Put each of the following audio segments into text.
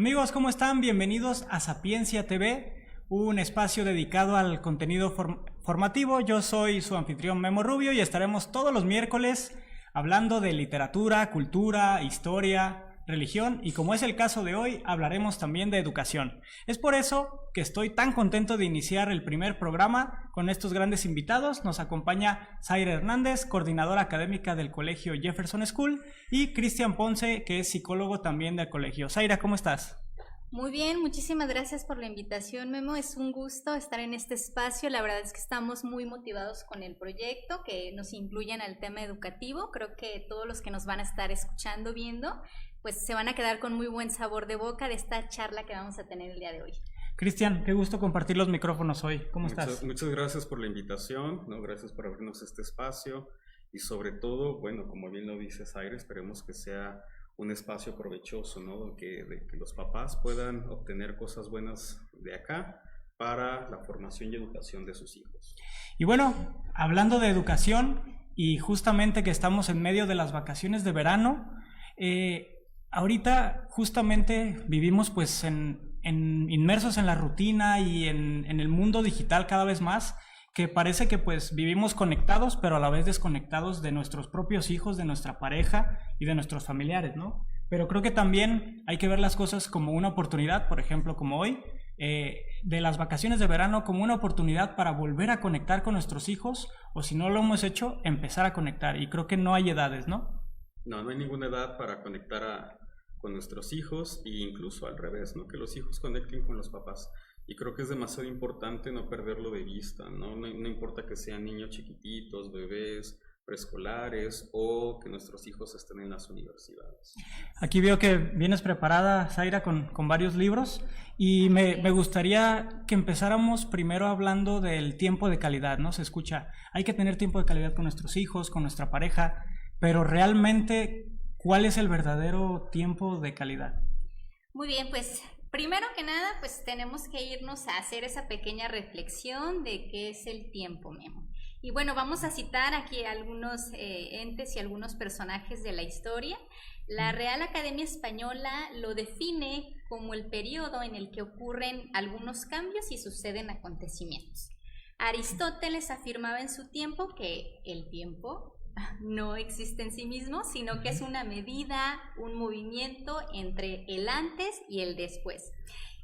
Amigos, ¿cómo están? Bienvenidos a Sapiencia TV, un espacio dedicado al contenido formativo. Yo soy su anfitrión Memo Rubio y estaremos todos los miércoles hablando de literatura, cultura, historia, religión y, como es el caso de hoy, hablaremos también de educación. Es por eso que estoy tan contento de iniciar el primer programa con estos grandes invitados. Nos acompaña Zaira Hernández, coordinadora académica del Colegio Jefferson School, y Cristian Ponce, que es psicólogo también del colegio. Zaira, ¿cómo estás? Muy bien, muchísimas gracias por la invitación, Memo. Es un gusto estar en este espacio. La verdad es que estamos muy motivados con el proyecto, que nos incluyan al tema educativo. Creo que todos los que nos van a estar escuchando, viendo, pues se van a quedar con muy buen sabor de boca de esta charla que vamos a tener el día de hoy. Cristian, qué gusto compartir los micrófonos hoy. ¿Cómo estás? Muchas gracias por la invitación, ¿no? Gracias por abrirnos este espacio y sobre todo, bueno, como bien lo dice Zaira, esperemos que sea un espacio provechoso, ¿no? De que los papás puedan obtener cosas buenas de acá para la formación y educación de sus hijos. Y bueno, hablando de educación y justamente que estamos en medio de las vacaciones de verano, ahorita justamente vivimos pues inmersos en la rutina y en el mundo digital cada vez más, que parece que pues vivimos conectados, pero a la vez desconectados de nuestros propios hijos, de nuestra pareja y de nuestros familiares, ¿no? Pero creo que también hay que ver las cosas como una oportunidad, por ejemplo, como hoy, de las vacaciones de verano, como una oportunidad para volver a conectar con nuestros hijos, o si no lo hemos hecho, empezar a conectar. Y creo que no hay edades, ¿no? No hay ninguna edad para conectar con nuestros hijos, e incluso al revés, ¿no? Que los hijos conecten con los papás. Y creo que es demasiado importante no perderlo de vista, ¿no? No importa que sean niños chiquititos, bebés, preescolares o que nuestros hijos estén en las universidades. Aquí veo que vienes preparada, Zaira, con varios libros, y me gustaría que empezáramos primero hablando del tiempo de calidad, ¿no? Se escucha, hay que tener tiempo de calidad con nuestros hijos, con nuestra pareja, pero realmente, ¿cuál es el verdadero tiempo de calidad? Muy bien, pues primero que nada, pues tenemos que irnos a hacer esa pequeña reflexión de qué es el tiempo, Memo. Y bueno, vamos a citar aquí algunos entes y algunos personajes de la historia. La Real Academia Española lo define como el periodo en el que ocurren algunos cambios y suceden acontecimientos. Aristóteles afirmaba en su tiempo que el tiempo no existe en sí mismo, sino que es una medida, un movimiento entre el antes y el después.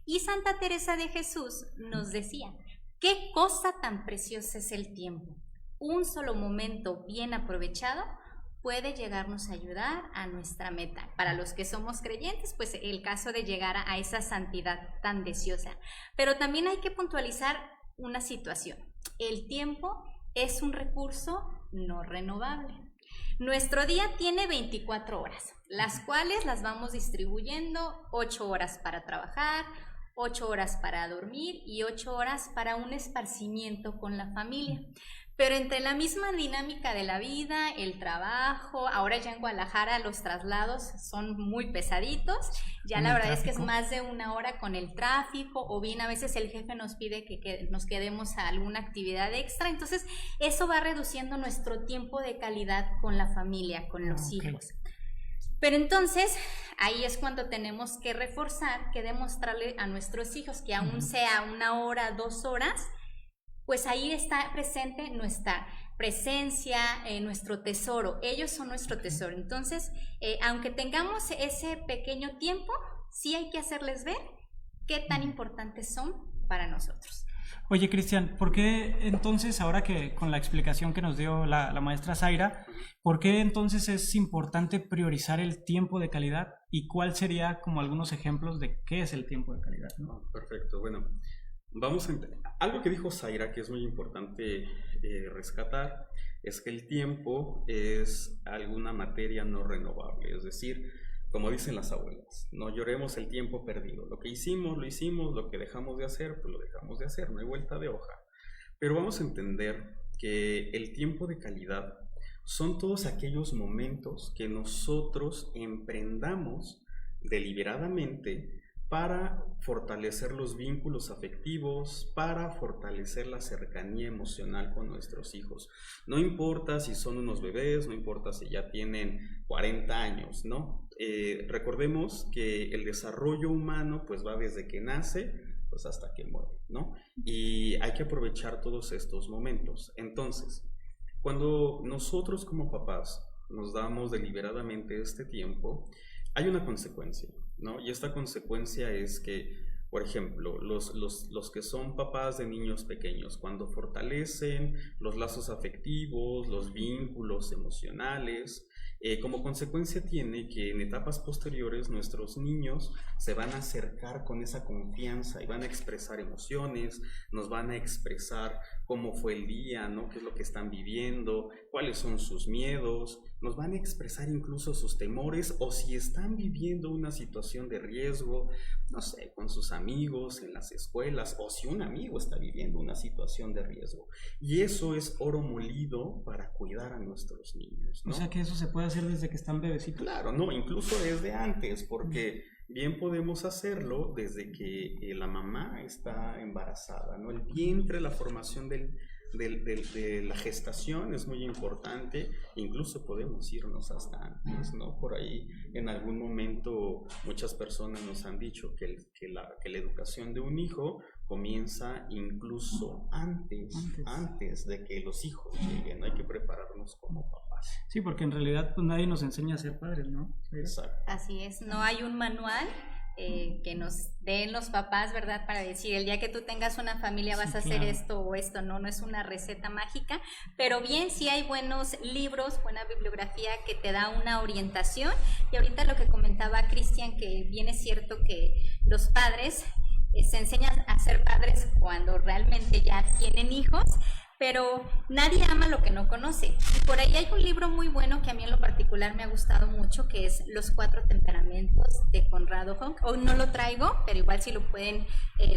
Y Santa Teresa de Jesús nos decía, ¿qué cosa tan preciosa es el tiempo? Un solo momento bien aprovechado puede llegarnos a ayudar a nuestra meta. Para los que somos creyentes, pues el caso de llegar a esa santidad tan deseosa. Pero también hay que puntualizar una situación. El tiempo es un recurso no renovable. Nuestro día tiene 24 horas, las cuales las vamos distribuyendo: 8 horas para trabajar, 8 horas para dormir y 8 horas para un esparcimiento con la familia. Pero entre la misma dinámica de la vida, el trabajo, ahora ya en Guadalajara los traslados son muy pesaditos, ya la verdad es que es más de 1 hora con el tráfico, o bien a veces el jefe nos pide que nos quedemos a alguna actividad extra, entonces eso va reduciendo nuestro tiempo de calidad con la familia, con los hijos. Pero entonces, ahí es cuando tenemos que reforzar, que demostrarle a nuestros hijos que aún sea 1 hora, 2 horas, pues ahí está presente nuestra presencia, nuestro tesoro. Ellos son nuestro tesoro. Entonces, aunque tengamos ese pequeño tiempo, sí hay que hacerles ver qué tan importantes son para nosotros. Oye, Cristian, ¿por qué entonces, ahora que con la explicación que nos dio la maestra Zaira, por qué entonces es importante priorizar el tiempo de calidad y cuál sería como algunos ejemplos de qué es el tiempo de calidad, ¿no? Perfecto, bueno. Algo que dijo Zaira que es muy importante rescatar es que el tiempo es alguna materia no renovable, es decir, como dicen las abuelas, no lloremos el tiempo perdido, lo que hicimos, lo hicimos, lo que dejamos de hacer, pues lo dejamos de hacer, no hay vuelta de hoja. Pero vamos a entender que el tiempo de calidad son todos aquellos momentos que nosotros emprendamos deliberadamente para fortalecer los vínculos afectivos, para fortalecer la cercanía emocional con nuestros hijos. No importa si son unos bebés, no importa si ya tienen 40 años, ¿no? Recordemos que el desarrollo humano pues va desde que nace pues hasta que muere, ¿no? Y hay que aprovechar todos estos momentos. Entonces, cuando nosotros como papás nos damos deliberadamente este tiempo, hay una consecuencia, ¿no? Y esta consecuencia es que, por ejemplo, los que son papás de niños pequeños, cuando fortalecen los lazos afectivos, los vínculos emocionales, como consecuencia tiene que en etapas posteriores nuestros niños se van a acercar con esa confianza y van a expresar emociones, nos van a expresar cómo fue el día, ¿no? Qué es lo que están viviendo, cuáles son sus miedos, nos van a expresar incluso sus temores o si están viviendo una situación de riesgo, no sé, con sus amigos en las escuelas o si un amigo está viviendo una situación de riesgo. Y eso es oro molido para cuidar a nuestros niños, ¿no? O sea que eso se puede hacer desde que están bebecitos. Claro, no, incluso desde antes, porque bien podemos hacerlo desde que la mamá está embarazada, ¿no? El vientre, la formación de la gestación es muy importante, incluso podemos irnos hasta antes, ¿no? Por ahí en algún momento muchas personas nos han dicho que la educación de un hijo comienza incluso antes de que los hijos lleguen. Hay que prepararnos como papás. Sí, porque en realidad pues nadie nos enseña a ser padres, ¿no? Exacto. Así es, no hay un manual que nos den los papás, ¿verdad? Para decir, el día que tú tengas una familia vas a hacer esto o esto, no es una receta mágica, pero bien sí hay buenos libros, buena bibliografía que te da una orientación. Y ahorita lo que comentaba Cristian, que bien es cierto que los padres se enseñan a ser padres cuando realmente ya tienen hijos, pero nadie ama lo que no conoce. Y por ahí hay un libro muy bueno que a mí en lo particular me ha gustado mucho, que es Los 4 temperamentos de Conrado Honk. Hoy no lo traigo, pero igual si lo pueden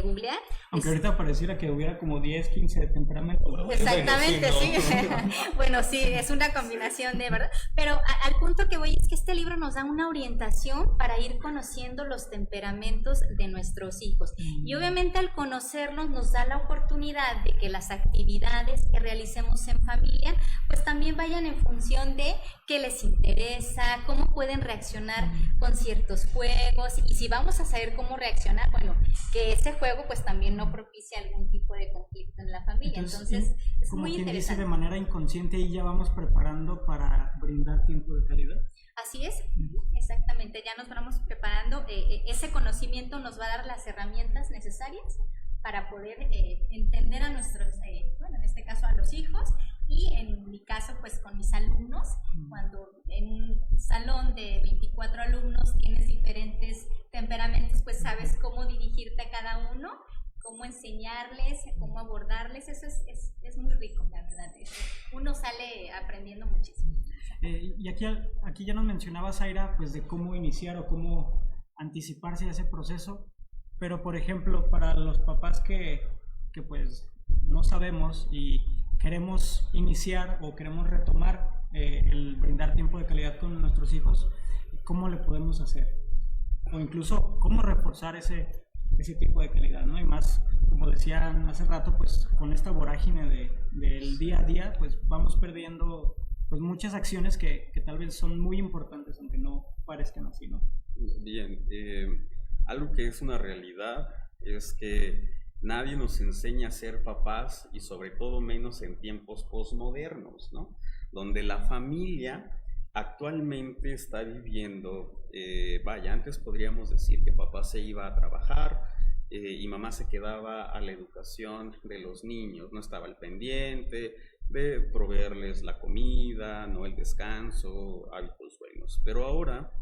googlear. Aunque ahorita pareciera que hubiera como 10, 15 temperamentos, ¿no? Exactamente, bueno, sí. Bueno, sí, es una combinación de verdad. Pero al punto que voy es que este libro nos da una orientación para ir conociendo los temperamentos de nuestros hijos. Y obviamente al conocerlos nos da la oportunidad de que las actividades que realicemos en familia pues también vayan en función de qué les interesa, cómo pueden reaccionar con ciertos juegos, y si vamos a saber cómo reaccionar, bueno, que ese juego pues también no propicie algún tipo de conflicto en la familia. Entonces es muy interesante. Dice, de manera inconsciente y ya vamos preparando para brindar tiempo de calidad. Así es, exactamente, ya nos vamos preparando, ese conocimiento nos va a dar las herramientas necesarias para poder entender a nuestros, bueno, en este caso a los hijos, y en mi caso pues con mis alumnos, cuando en un salón de 24 alumnos tienes diferentes temperamentos, pues sabes cómo dirigirte a cada uno, cómo enseñarles, cómo abordarles. Eso es muy rico, la verdad, uno sale aprendiendo muchísimo. Y aquí ya nos mencionaba Zaira pues de cómo iniciar o cómo anticiparse a ese proceso. Pero, por ejemplo, para los papás que pues no sabemos y queremos iniciar o queremos retomar el brindar tiempo de calidad con nuestros hijos, ¿cómo le podemos hacer? O incluso, ¿cómo reforzar ese tipo de calidad, ¿no? Y más, como decían hace rato, pues con esta vorágine del día a día, pues vamos perdiendo pues muchas acciones que tal vez son muy importantes, aunque no parezcan así, ¿no? Bien, algo que es una realidad es que nadie nos enseña a ser papás, y sobre todo menos en tiempos posmodernos, ¿no? Donde la familia actualmente está viviendo, antes podríamos decir que papá se iba a trabajar y mamá se quedaba a la educación de los niños, no estaba al pendiente de proveerles la comida, no el descanso, hábitos buenos. Pero ahora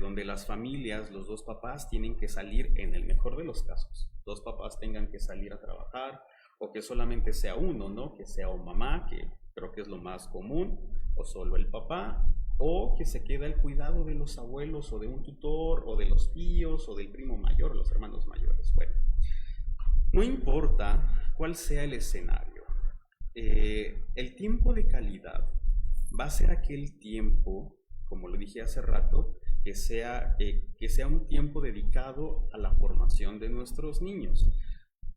donde las familias, los dos papás tienen que salir, en el mejor de los casos, dos papás tengan que salir a trabajar, o que solamente sea uno, ¿no? Que sea o mamá, que creo que es lo más común, o solo el papá, o que se queda el cuidado de los abuelos, o de un tutor, o de los tíos, o del primo mayor, los hermanos mayores. Bueno, no importa cuál sea el escenario, el tiempo de calidad va a ser aquel tiempo, como lo dije hace rato, que sea un tiempo dedicado a la formación de nuestros niños.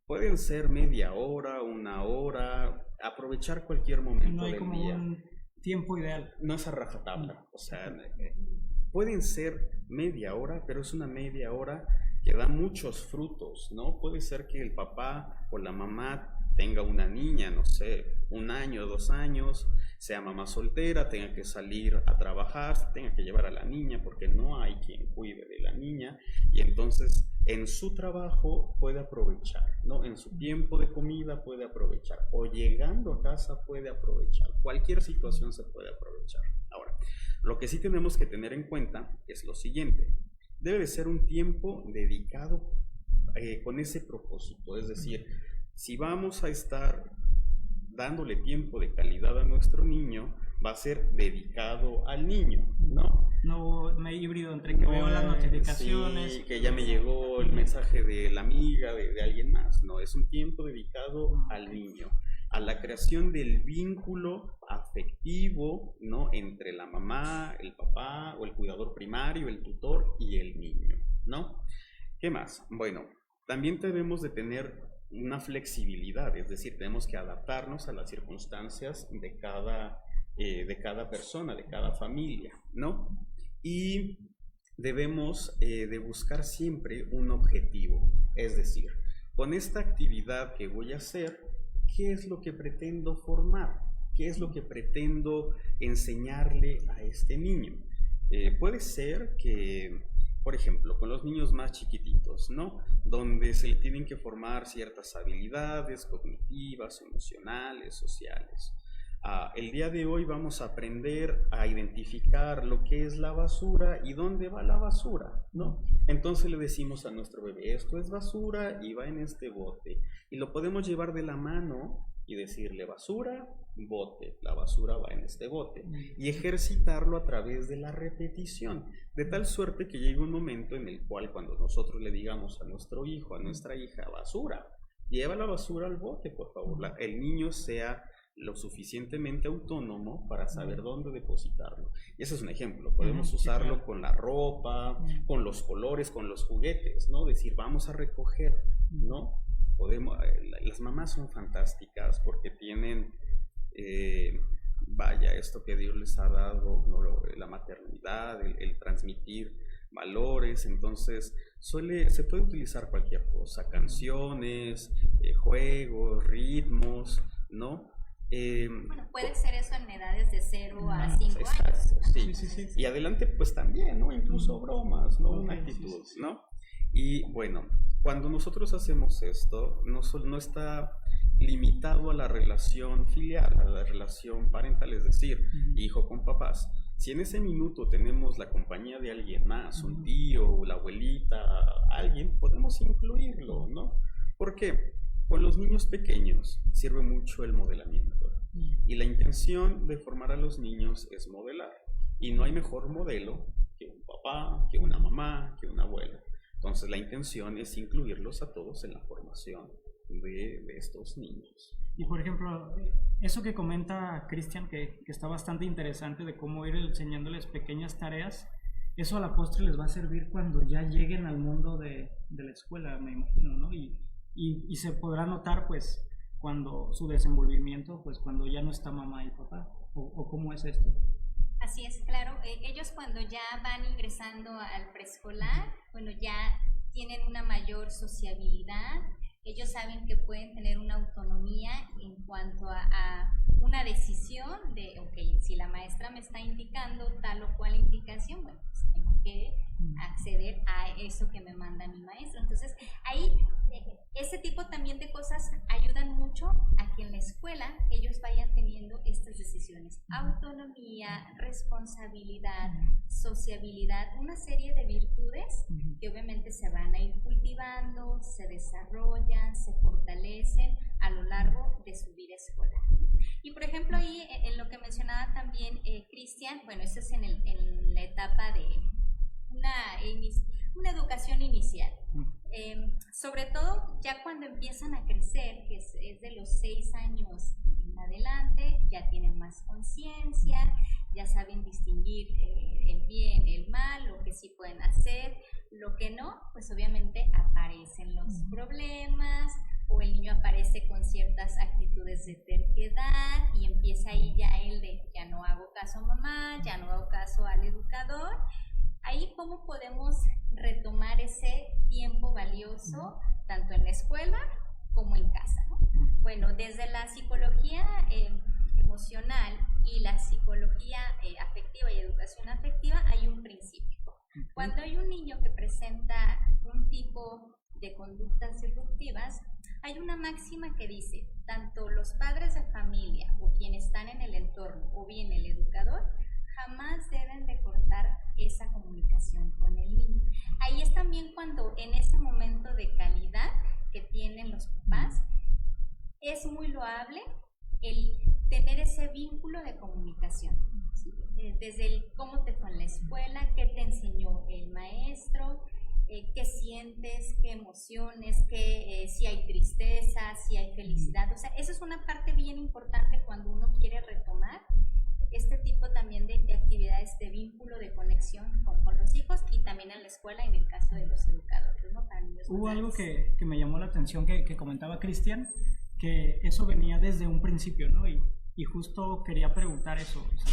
Pueden ser media hora, una hora, aprovechar cualquier momento del día. No hay como un tiempo ideal. No es a rajatabla, o sea, pueden ser media hora, pero es una media hora que da muchos frutos, ¿no? Puede ser que el papá o la mamá tenga una niña, no sé, 1 año, 2 años, sea mamá soltera, tenga que salir a trabajar, tenga que llevar a la niña porque no hay quien cuide de la niña, y entonces en su trabajo puede aprovechar, ¿no? En su tiempo de comida puede aprovechar, o llegando a casa puede aprovechar, cualquier situación se puede aprovechar. Ahora, lo que sí tenemos que tener en cuenta es lo siguiente: debe de ser un tiempo dedicado con ese propósito, es decir, si vamos a estar dándole tiempo de calidad a nuestro niño, va a ser dedicado al niño, ¿no? No me híbrido entre que veo las notificaciones. Sí, que ya me llegó el mensaje de la amiga, de alguien más, no, es un tiempo dedicado al niño, a la creación del vínculo afectivo, ¿no? Entre la mamá, el papá o el cuidador primario, el tutor y el niño, ¿no? ¿Qué más? Bueno, también debemos de tener una flexibilidad, es decir, tenemos que adaptarnos a las circunstancias de cada persona, de cada familia, ¿no? Y debemos de buscar siempre un objetivo, es decir, con esta actividad que voy a hacer, ¿qué es lo que pretendo formar? ¿Qué es lo que pretendo enseñarle a este niño? Puede ser que, por ejemplo, con los niños más chiquititos, ¿no? Donde se tienen que formar ciertas habilidades cognitivas, emocionales, sociales. El día de hoy vamos a aprender a identificar lo que es la basura y dónde va la basura, ¿no? Entonces le decimos a nuestro bebé, esto es basura y va en este bote. Y lo podemos llevar de la mano y decirle basura, bote, la basura va en este bote, y ejercitarlo a través de la repetición, de tal suerte que llegue un momento en el cual cuando nosotros le digamos a nuestro hijo, a nuestra hija, basura, lleva la basura al bote, por favor, el niño sea lo suficientemente autónomo para saber dónde depositarlo. Y ese es un ejemplo, podemos usarlo con la ropa, con los colores, con los juguetes, ¿no? Decir, vamos a recoger, ¿no? Las mamás son fantásticas porque tienen, esto que Dios les ha dado, ¿no? La maternidad, el transmitir valores, entonces se puede utilizar cualquier cosa, canciones, juegos, ritmos, ¿no? Bueno, puede ser eso en edades de 0 a 5 exacto, años. Sí. Y adelante pues también, ¿no? Incluso bromas, ¿no? Una actitud, ¿no? Y bueno, cuando nosotros hacemos esto, no está limitado a la relación filial, a la relación parental, es decir, hijo con papás. Si en ese minuto tenemos la compañía de alguien más, un tío, la abuelita, alguien, podemos incluirlo, ¿no? ¿Por qué? Con los niños pequeños sirve mucho el modelamiento. Y la intención de formar a los niños es modelar. Y no hay mejor modelo que un papá, que una mamá, que una abuela. Entonces la intención es incluirlos a todos en la formación de estos niños. Y por ejemplo, eso que comenta Cristian, que está bastante interesante, de cómo ir enseñándoles pequeñas tareas, eso a la postre les va a servir cuando ya lleguen al mundo de la escuela, me imagino, ¿no? Y se podrá notar pues cuando su desenvolvimiento, pues cuando ya no está mamá y papá, o cómo es esto. Así es, claro. Ellos cuando ya van ingresando al preescolar, bueno, ya tienen una mayor sociabilidad, ellos saben que pueden tener una autonomía en cuanto a una decisión de, ok, si la maestra me está indicando tal o cual indicación, bueno, pues tengo que acceder a eso que me manda mi maestro. Entonces, ahí, ese tipo también de cosas ayudan mucho a que en la escuela ellos vayan teniendo estas decisiones. Autonomía, responsabilidad, sociabilidad, una serie de virtudes que obviamente se van a ir cultivando, se desarrollan, se fortalecen a lo largo de su vida escolar. Y por ejemplo ahí en lo que mencionaba también Cristian, bueno, eso es en la etapa de una educación inicial. Sobre todo ya cuando empiezan a crecer, que es de los 6 años en adelante, ya tienen más conciencia, ya saben distinguir el bien, el mal, lo que sí pueden hacer, lo que no, pues obviamente aparecen los problemas, o el niño aparece con ciertas actitudes de terquedad y empieza ahí ya el de ya no hago caso a mamá, ya no hago caso al educador. Ahí cómo podemos retomar ese tiempo valioso tanto en la escuela como en casa, ¿no? Bueno, desde la psicología emocional y la psicología afectiva y educación afectiva hay un principio. Cuando hay un niño que presenta un tipo de conductas disruptivas, hay una máxima que dice, tanto los padres de familia o quienes están en el entorno o bien el educador, jamás deben de cortar esa comunicación con el niño. Ahí es también cuando en ese momento de calidad que tienen los papás, es muy loable el tener ese vínculo de comunicación, ¿sí? Desde el cómo te fue en la escuela, qué te enseñó el maestro, qué sientes, qué emociones, si hay tristeza, si hay felicidad. O sea, eso es una parte bien importante cuando uno quiere retomar este tipo también de actividades de vínculo, de conexión con los hijos y también en la escuela en el caso de los educadores, ¿no? Para niños Hubo más algo grandes. que me llamó la atención que comentaba Cristian, que eso venía desde un principio, ¿no? Y justo quería preguntar eso. O sea,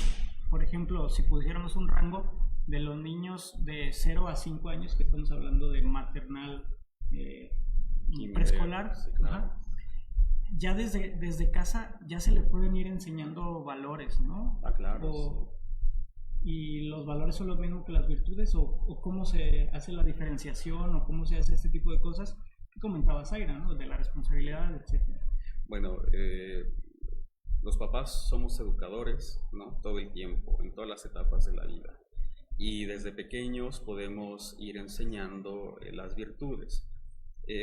por ejemplo, si pusiéramos un rango de los niños de 0 a 5 años, que estamos hablando de maternal y preescolar, sí, claro. ajá, ya desde casa ya se le pueden ir enseñando valores, ¿no? Ah, claro. ¿Y los valores son los mismos que las virtudes? ¿O cómo se hace la diferenciación? ¿O cómo se hace este tipo de cosas que comentaba Zaira, ¿no? De la responsabilidad, etcétera. Bueno, los papás somos educadores, ¿no? Todo el tiempo, en todas las etapas de la vida. Y desde pequeños podemos ir enseñando las virtudes.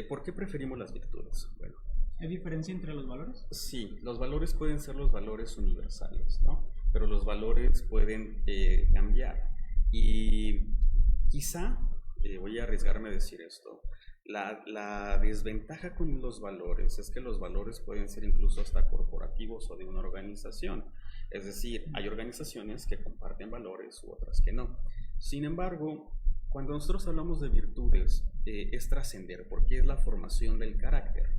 ¿Por qué preferimos las virtudes? Bueno, ¿Hay diferencia entre los valores? sí, los valores pueden ser los valores universales, ¿no? Pero los valores pueden cambiar. Y quizá, voy a arriesgarme a decir esto, la desventaja con los valores es que los valores pueden ser incluso hasta corporativos o de una organización. Es decir, hay organizaciones que comparten valores u otras que no. Sin embargo, cuando nosotros hablamos de virtudes, es trascender, porque es la formación del carácter.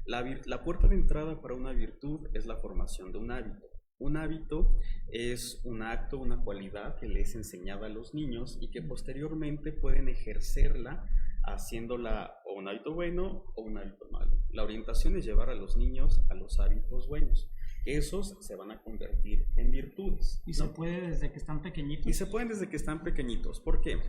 La puerta de entrada para una virtud es la formación de un hábito. Un hábito es un acto, una cualidad que les es enseñada a los niños y que posteriormente pueden ejercerla haciéndola o un hábito bueno o un hábito malo. La orientación es llevar a los niños a los hábitos buenos. Esos se van a convertir en virtudes, ¿Y ¿no? se puede desde que están pequeñitos? Y se pueden desde que están pequeñitos. ¿Por qué?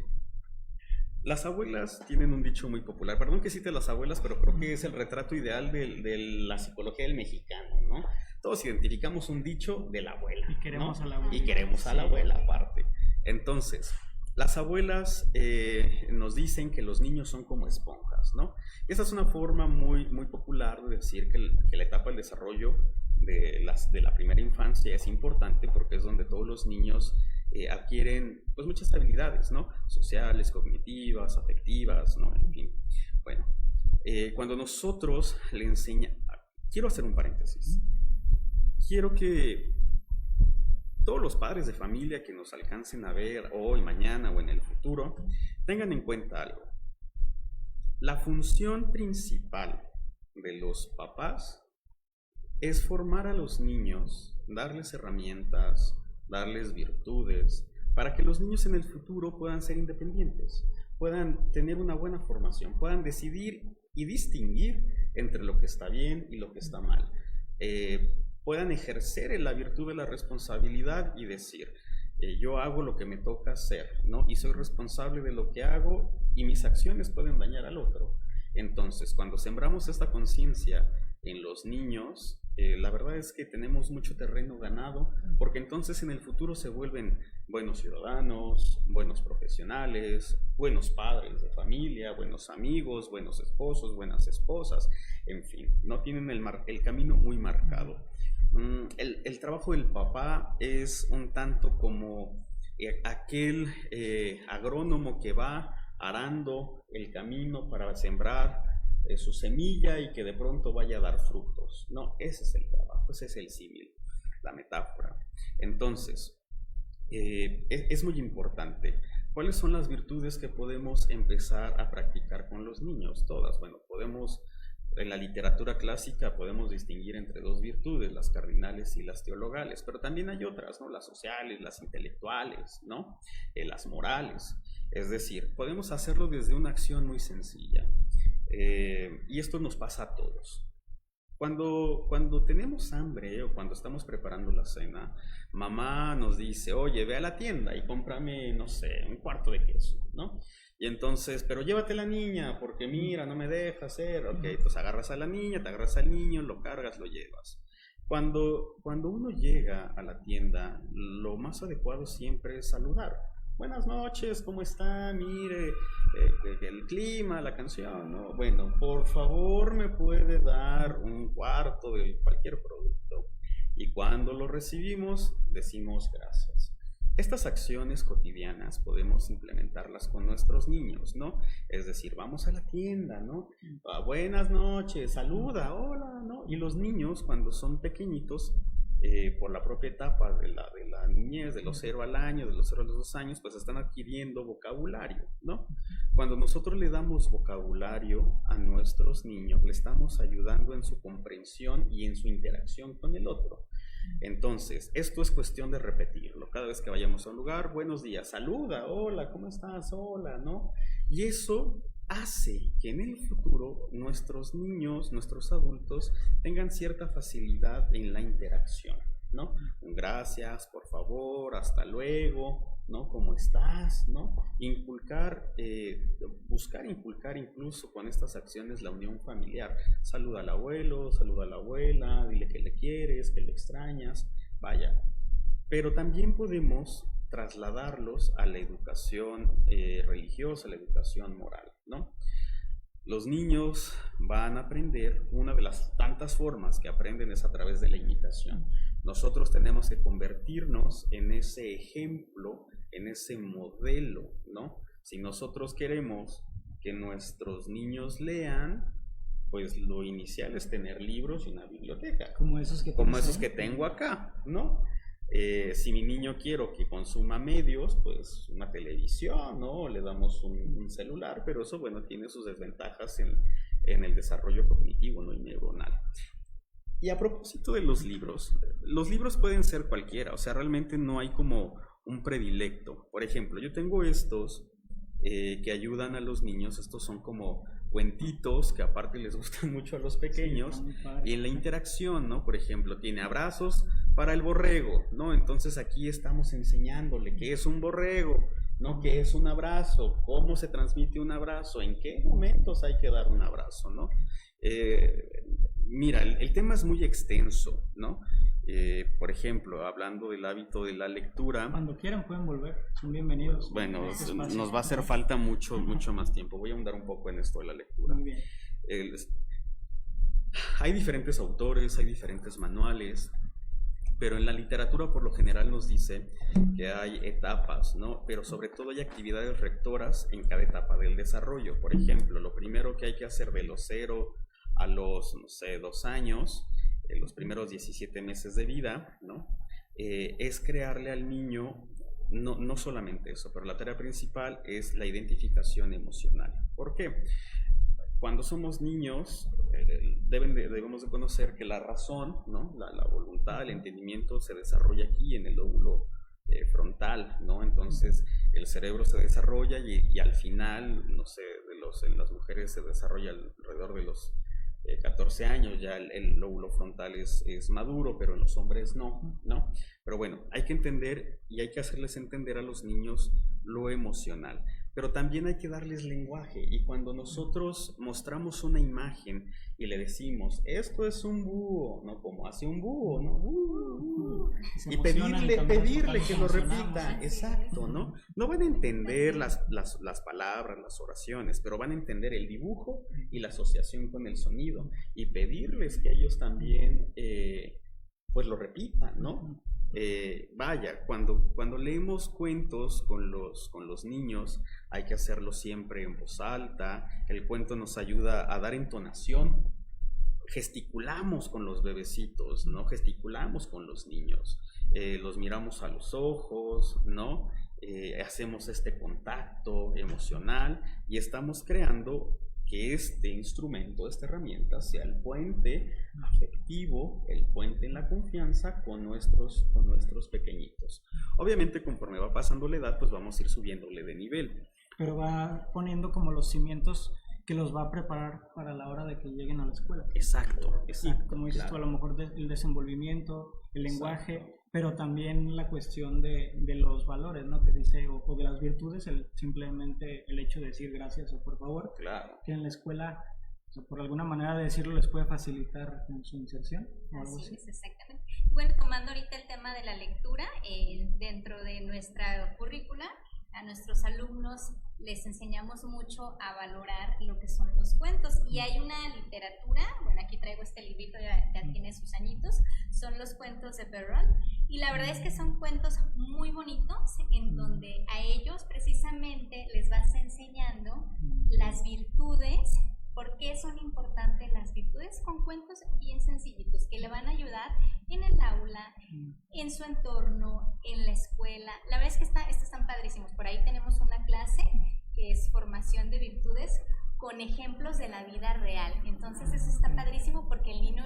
Las abuelas tienen un dicho muy popular, perdón que cite a las abuelas, pero creo que es el retrato ideal de la psicología del mexicano, ¿no? Todos identificamos un dicho de la abuela, Y queremos ¿no? a la abuela. Y queremos a la abuela aparte. Entonces, las abuelas nos dicen que los niños son como esponjas, ¿no? Esa es una forma muy, muy popular de decir que la etapa del desarrollo de la primera infancia es importante porque es donde todos los niños adquieren pues muchas habilidades, ¿no? Sociales, cognitivas, afectivas, ¿no? En fin. Bueno, cuando nosotros le enseñamos... Quiero hacer un paréntesis. Quiero que todos los padres de familia que nos alcancen a ver hoy, mañana o en el futuro, tengan en cuenta algo. La función principal de los papás es formar a los niños, darles herramientas, darles virtudes, para que los niños en el futuro puedan ser independientes, puedan tener una buena formación, puedan decidir y distinguir entre lo que está bien y lo que está mal. Puedan ejercer la virtud de la responsabilidad y decir, yo hago lo que me toca hacer, ¿no? Y soy responsable de lo que hago y mis acciones pueden dañar al otro. Entonces, cuando sembramos esta conciencia en los niños, la verdad es que tenemos mucho terreno ganado, porque entonces en el futuro se vuelven buenos ciudadanos, buenos profesionales, buenos padres de familia, buenos amigos, buenos esposos, buenas esposas, en fin, no tienen el camino muy marcado. El trabajo del papá es un tanto como aquel agrónomo que va arando el camino para sembrar su semilla y que de pronto vaya a dar frutos. No, ese es el trabajo, ese es el símil. la metáfora. Entonces, es muy importante. ¿Cuáles son las virtudes que podemos empezar a practicar con los niños? Todas. Bueno, en la literatura clásica podemos distinguir entre dos virtudes, las cardinales y las teologales, pero también hay otras, ¿no? Las sociales, las intelectuales, ¿no? Las morales. Es decir, podemos hacerlo desde una acción muy sencilla. Y esto nos pasa a todos. Cuando tenemos hambre o cuando estamos preparando la cena, mamá nos dice, oye, ve a la tienda y cómprame, no sé, un cuarto de queso, ¿no? Y entonces, pero llévate la niña, porque mira, no me deja hacer. Ok, pues agarras a la niña, te agarras al niño, lo cargas, lo llevas. Cuando uno llega a la tienda, lo más adecuado siempre es saludar. Buenas noches, ¿cómo está? Mire, el clima, la canción, ¿no? Bueno, por favor, me puede dar un cuarto de cualquier producto. Y cuando lo recibimos, decimos gracias. Estas acciones cotidianas podemos implementarlas con nuestros niños, ¿no? Es decir, vamos a la tienda, ¿no? Buenas noches, saluda, hola, ¿no? Y los niños, cuando son pequeñitos, por la propia etapa de la niñez, de los 0 al año, de los 0 a los 2 años, pues están adquiriendo vocabulario, ¿no? Cuando nosotros le damos vocabulario a nuestros niños, le estamos ayudando en su comprensión y en su interacción con el otro. Entonces, esto es cuestión de repetirlo. Cada vez que vayamos a un lugar, buenos días, saluda, hola, ¿cómo estás? Hola, ¿no? Y eso hace que en el futuro nuestros niños, nuestros adultos, tengan cierta facilidad en la interacción, ¿no? Gracias, por favor, hasta luego, ¿no? ¿Cómo estás? ¿No? Buscar inculcar incluso con estas acciones la unión familiar. Saluda al abuelo, saluda a la abuela, dile que le quieres, que le extrañas, vaya. Pero también podemos trasladarlos a la educación religiosa, a la educación moral, ¿no? Los niños van a aprender, una de las tantas formas que aprenden es a través de la imitación. Nosotros tenemos que convertirnos en ese ejemplo, en ese modelo, ¿no? Si nosotros queremos que nuestros niños lean, pues lo inicial es tener libros y una biblioteca. Como esos que tengo acá, ¿no? Si mi niño quiero que consuma medios, pues una televisión, ¿no? Le damos un celular, pero eso, bueno, tiene sus desventajas en el desarrollo cognitivo, ¿no? Y neuronal. Y a propósito de los libros pueden ser cualquiera, o sea, realmente no hay como un predilecto. Por ejemplo, yo tengo estos que ayudan a los niños, estos son como cuentitos que aparte les gustan mucho a los pequeños, y en la interacción, ¿no? Por ejemplo, tiene abrazos para el borrego, ¿no? Entonces aquí estamos enseñándole qué es un borrego, ¿no? ¿Qué es un abrazo? ¿Cómo se transmite un abrazo? ¿En qué momentos hay que dar un abrazo, ¿no? Mira, el tema es muy extenso, ¿no? Por ejemplo, hablando del hábito de la lectura. Cuando quieran pueden volver, son bienvenidos. Bueno, nos va a hacer falta mucho más tiempo. Voy a ahondar un poco en esto de la lectura. Muy bien. Hay diferentes autores, hay diferentes manuales, pero en la literatura por lo general nos dice que hay etapas, ¿no? Pero sobre todo hay actividades rectoras en cada etapa del desarrollo. Por ejemplo, lo primero que hay que hacer de los 0 a los, no sé, 2 años, los primeros 17 meses de vida, ¿no? Es crearle al niño, no solamente eso, pero la tarea principal es la identificación emocional. ¿Por qué? Cuando somos niños, debemos de conocer que la razón, ¿no? La voluntad, el entendimiento se desarrolla aquí en el lóbulo frontal, ¿no? Entonces el cerebro se desarrolla y al final, no sé, en las mujeres se desarrolla alrededor de los 14 años, ya el lóbulo frontal es maduro, pero en los hombres no. Pero bueno, hay que entender y hay que hacerles entender a los niños lo emocional, pero también hay que darles lenguaje, y cuando nosotros mostramos una imagen y le decimos, esto es un búho, ¿no? Como hace un búho, ¿no? Y pedirle que lo repita, exacto, ¿no? No van a entender las palabras, las oraciones, pero van a entender el dibujo y la asociación con el sonido, y pedirles que ellos también pues lo repitan, ¿no? Vaya, cuando leemos cuentos con los niños, hay que hacerlo siempre en voz alta. El cuento nos ayuda a dar entonación. gesticulamos con los bebecitos, ¿no? Gesticulamos con los niños, los miramos a los ojos, ¿no? Hacemos este contacto emocional y estamos creando que este instrumento, esta herramienta, sea el puente afectivo, el puente en la confianza con nuestros pequeñitos. Obviamente, conforme va pasando la edad, pues vamos a ir subiéndole de nivel. Pero va poniendo como los cimientos que los va a preparar para la hora de que lleguen a la escuela. Exacto. Sí, como dices tú, a lo mejor el desenvolvimiento, el lenguaje, exacto, pero también la cuestión de los valores, ¿no? Que dice, o de las virtudes, simplemente el hecho de decir gracias o por favor. Claro. Que en la escuela, o sea, por alguna manera de decirlo, les puede facilitar en su inserción. O algo así. Es, exactamente. Y bueno, tomando ahorita el tema de la lectura, dentro de nuestra currícula, a nuestros alumnos les enseñamos mucho a valorar lo que son los cuentos, y hay una literatura, bueno, aquí traigo este librito, ya tiene sus añitos, son los cuentos de Perrault, y la verdad es que son cuentos muy bonitos en donde a ellos precisamente les vas enseñando las virtudes. ¿Por qué son importantes las virtudes? Con cuentos bien sencillitos que le van a ayudar en el aula, en su entorno, en la escuela. La verdad es que estos están padrísimos. Por ahí tenemos una clase que es formación de virtudes con ejemplos de la vida real. Entonces eso está padrísimo porque el niño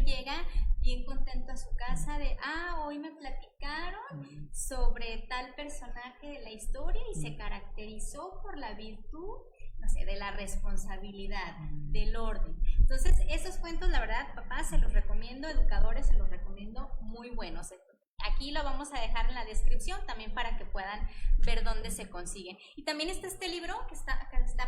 llega bien contento a su casa de, hoy me platicaron sobre tal personaje de la historia y se caracterizó por la virtud, no sé, de la responsabilidad, del orden. Entonces, esos cuentos, la verdad, papás, se los recomiendo, educadores, se los recomiendo, muy buenos. Aquí lo vamos a dejar en la descripción también para que puedan ver dónde se consiguen. Y también está este libro que está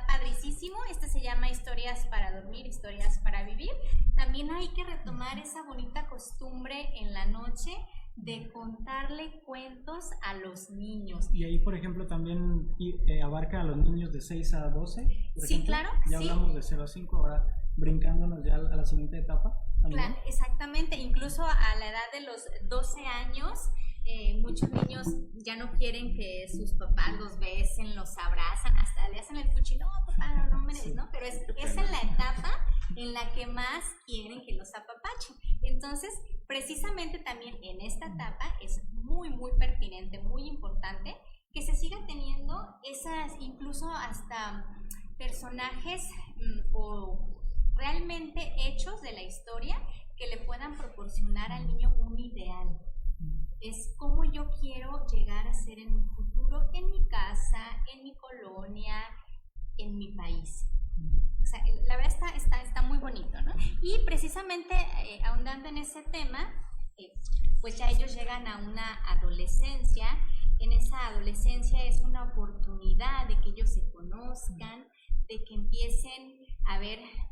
padricísimo. Este se llama Historias para dormir, historias para vivir. También hay que retomar esa bonita costumbre en la noche de contarle cuentos a los niños. Y ahí, por ejemplo, también abarca a los niños de 6 a 12. Sí, ejemplo. Claro. Ya sí. Hablamos de 0 a 5, ahora brincándonos ya a la siguiente etapa. Claro, exactamente. Incluso a la edad de los 12 años, muchos niños ya no quieren que sus papás los besen, los abrazan, hasta le hacen el fuchi, no, papá, no mereces, ¿no? Pero es en la etapa en la que más quieren que los apapachen. Entonces, precisamente también en esta etapa es muy, muy pertinente, muy importante que se siga teniendo esas, incluso hasta personajes o realmente hechos de la historia que le puedan proporcionar al niño un ideal. Es como yo quiero llegar a ser en un futuro, en mi casa, en mi colonia, en mi país. O sea, la verdad está muy bonito, ¿no? Y precisamente ahondando en ese tema, pues ya ellos llegan a una adolescencia. En esa adolescencia es una oportunidad de que ellos se conozcan, de que empiecen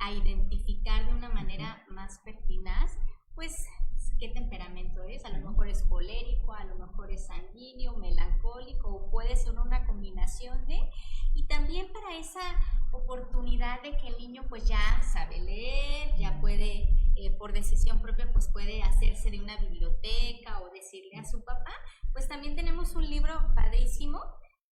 a identificar de una manera más pertinaz, pues, qué temperamento es. A lo mejor es colérico, a lo mejor es sanguíneo, melancólico, o puede ser una combinación de... Y también para esa oportunidad de que el niño pues ya sabe leer, ya puede, por decisión propia, pues puede hacerse de una biblioteca o decirle a su papá, pues también tenemos un libro padrísimo,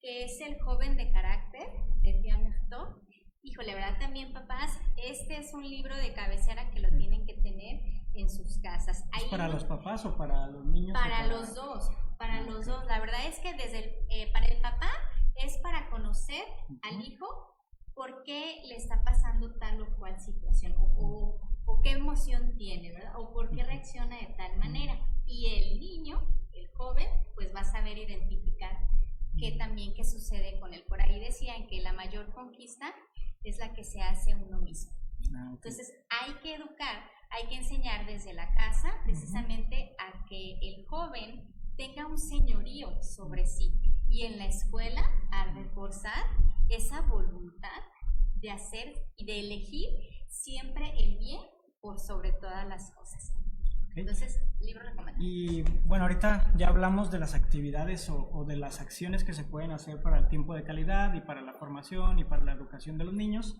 que es El joven de carácter, de Pierre Mertot. Híjole, ¿verdad? También, papás, este es un libro de cabecera que lo tienen que tener en sus casas. ¿Es para los papás o para los niños? Para los dos, para los dos. La verdad es que para el papá es para conocer al hijo por qué le está pasando tal o cual situación, o qué emoción tiene, ¿verdad? O por qué reacciona de tal manera. Y el niño, el joven, pues va a saber identificar qué sucede con él. Por ahí decían que la mayor conquista es la que se hace uno mismo. Entonces hay que educar, hay que enseñar desde la casa precisamente a que el joven tenga un señorío sobre sí, y en la escuela a reforzar esa voluntad de hacer y de elegir siempre el bien por sobre todas las cosas. Entonces, libro recomendado. Y bueno, ahorita ya hablamos de las actividades o de las acciones que se pueden hacer para el tiempo de calidad y para la formación y para la educación de los niños.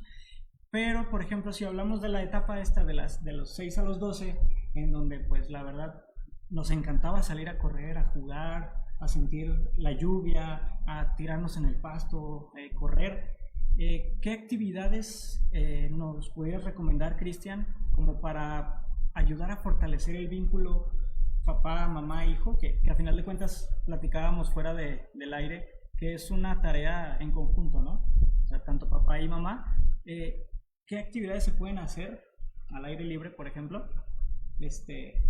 Pero, por ejemplo, si hablamos de la etapa esta de los 6 a los 12, en donde pues la verdad nos encantaba salir a correr, a jugar, a sentir la lluvia, a tirarnos en el pasto, correr. ¿Qué actividades nos pudieras recomendar, Cristian, como para ayudar a fortalecer el vínculo papá, mamá, hijo, que a final de cuentas platicábamos fuera del aire, que es una tarea en conjunto, ¿no? O sea, tanto papá y mamá. ¿Qué actividades se pueden hacer al aire libre, por ejemplo,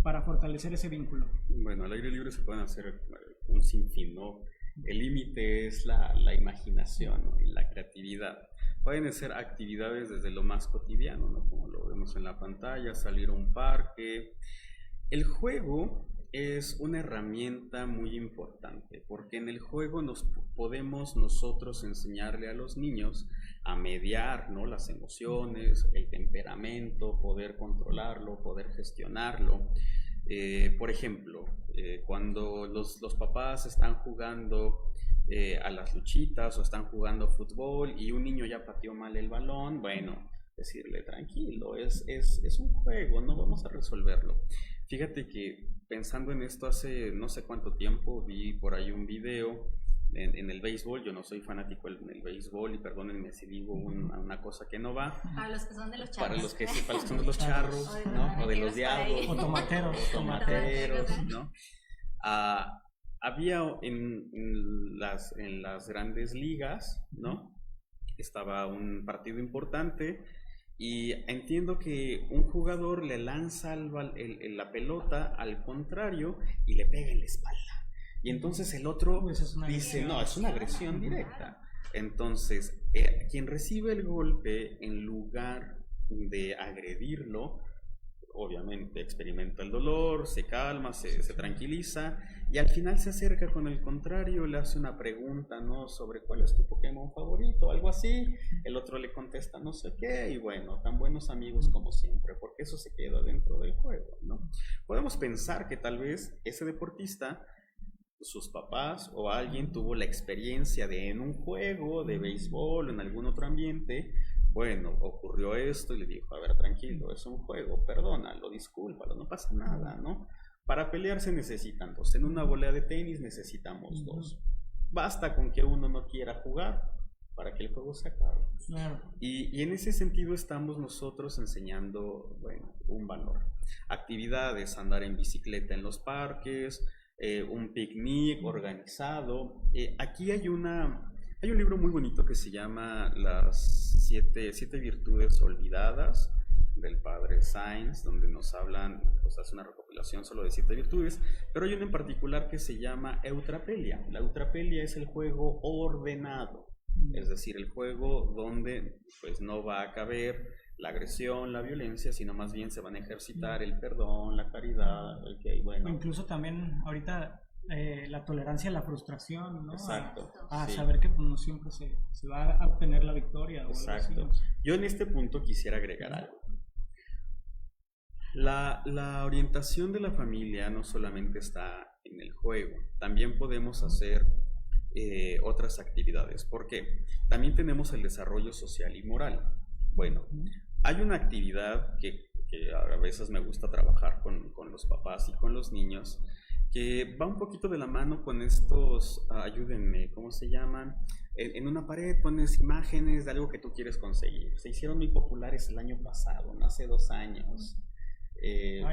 para fortalecer ese vínculo? Bueno, al aire libre se pueden hacer un sinfín, ¿no? El límite es la imaginación, ¿no? Y la creatividad. Pueden ser actividades desde lo más cotidiano, ¿no? Como lo vemos en la pantalla, salir a un parque. El juego es una herramienta muy importante porque en el juego podemos nosotros enseñarle a los niños a mediar, ¿no? Las emociones, el temperamento, poder controlarlo, poder gestionarlo. Por ejemplo, cuando los papás están jugando a las luchitas o están jugando fútbol y un niño ya pateó mal el balón, bueno, decirle tranquilo, es un juego, no vamos a resolverlo. Fíjate que pensando en esto hace no sé cuánto tiempo vi por ahí un video en el béisbol. Yo no soy fanático del béisbol y perdónenme si digo una cosa que no va. Para los que son de los charros. Para los que son de los charros, ¿no? O de los diablos. O tomateros, ¿no? Había en las grandes ligas, ¿no? Estaba un partido importante y entiendo que un jugador le lanza la pelota al contrario y le pega en la espalda. Y entonces el otro dice, no, es una agresión directa. Entonces, quien recibe el golpe, en lugar de agredirlo, obviamente experimenta el dolor, se calma, se tranquiliza y al final se acerca con el contrario, le hace una pregunta, ¿no? Sobre cuál es tu Pokémon favorito, algo así. El otro le contesta no sé qué y bueno, tan buenos amigos como siempre, porque eso se queda dentro del juego, ¿no? Podemos pensar que tal vez ese deportista, sus papás o alguien tuvo la experiencia de en un juego de béisbol o en algún otro ambiente. Bueno, ocurrió esto y le dijo, a ver, tranquilo, es un juego, perdónalo, discúlpalo, no pasa nada, ¿no? Para pelear se necesitan dos, en una volea de tenis necesitamos dos. Basta con que uno no quiera jugar para que el juego se acabe. Claro. Y en ese sentido estamos nosotros enseñando, bueno, un valor. Actividades, andar en bicicleta en los parques, un picnic organizado. Aquí hay un libro muy bonito que se llama Las siete virtudes olvidadas, del padre Sainz, donde nos hablan, pues hace una recopilación solo de 7 virtudes, pero hay una en particular que se llama eutrapelia. La eutrapelia es el juego ordenado, es decir, el juego donde pues no va a caber la agresión, la violencia, sino más bien se van a ejercitar el perdón, la caridad, bueno. O incluso también ahorita la tolerancia a la frustración, ¿no? Exacto. A sí. Saber que pues, no siempre se va a obtener la victoria. Exacto. O algo así. Yo en este punto quisiera agregar algo. La orientación de la familia no solamente está en el juego, también podemos hacer otras actividades. ¿Por qué? También tenemos el desarrollo social y moral. Bueno, hay una actividad que a veces me gusta trabajar con los papás y con los niños, que va un poquito de la mano con estos, ayúdenme, ¿cómo se llaman? En una pared pones imágenes de algo que tú quieres conseguir. Se hicieron muy populares el año pasado, no hace 2 años.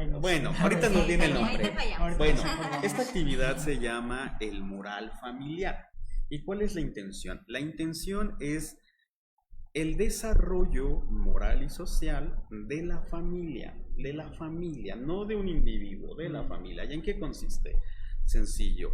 No bueno, ahorita nos viene el nombre. Bueno, esta esta actividad se llama el mural familiar. ¿Y cuál es la intención? La intención es el desarrollo moral y social de la familia, no de un individuo, de la familia. ¿Y en qué consiste? Sencillo.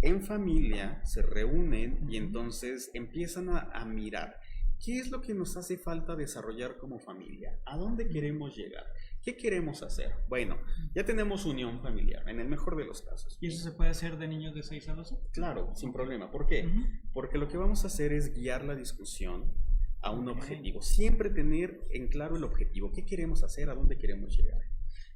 En familia se reúnen y entonces empiezan a mirar qué es lo que nos hace falta desarrollar como familia, a dónde queremos llegar, qué queremos hacer. Bueno, ya tenemos unión familiar, en el mejor de los casos. ¿Y eso se puede hacer de niños de 6 a 12? Claro, sin problema. ¿Por qué? Porque lo que vamos a hacer es guiar la discusión a un objetivo. Siempre tener en claro el objetivo, qué queremos hacer, a dónde queremos llegar.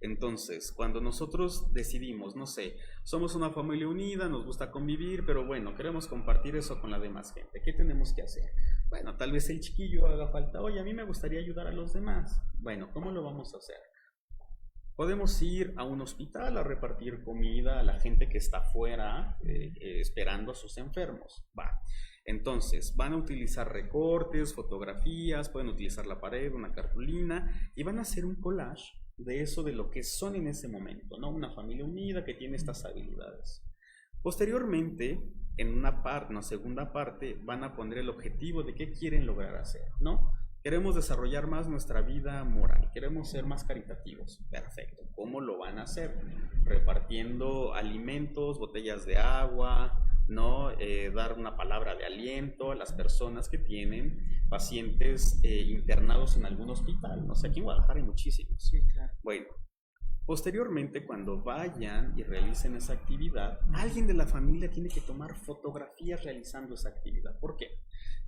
Entonces, cuando nosotros decidimos, no sé, somos una familia unida, nos gusta convivir, pero bueno, queremos compartir eso con la demás gente, ¿qué tenemos que hacer? Bueno, tal vez el chiquillo haga falta, oye, a mí me gustaría ayudar a los demás. Bueno, ¿cómo lo vamos a hacer? Podemos ir a un hospital a repartir comida a la gente que está afuera esperando a sus enfermos. Va. Entonces, van a utilizar recortes, fotografías, pueden utilizar la pared, una cartulina, y van a hacer un collage de eso, de lo que son en ese momento, ¿no? Una familia unida que tiene estas habilidades. Posteriormente, en una segunda parte, van a poner el objetivo de qué quieren lograr hacer, ¿no? Queremos desarrollar más nuestra vida moral, queremos ser más caritativos. Perfecto. ¿Cómo lo van a hacer? Repartiendo alimentos, botellas de agua, ¿no? Dar una palabra de aliento a las personas que tienen pacientes internados en algún hospital. No sé, aquí en Guadalajara hay muchísimos. Sí, claro. Bueno, posteriormente, cuando vayan y realicen esa actividad, alguien de la familia tiene que tomar fotografías realizando esa actividad. ¿Por qué?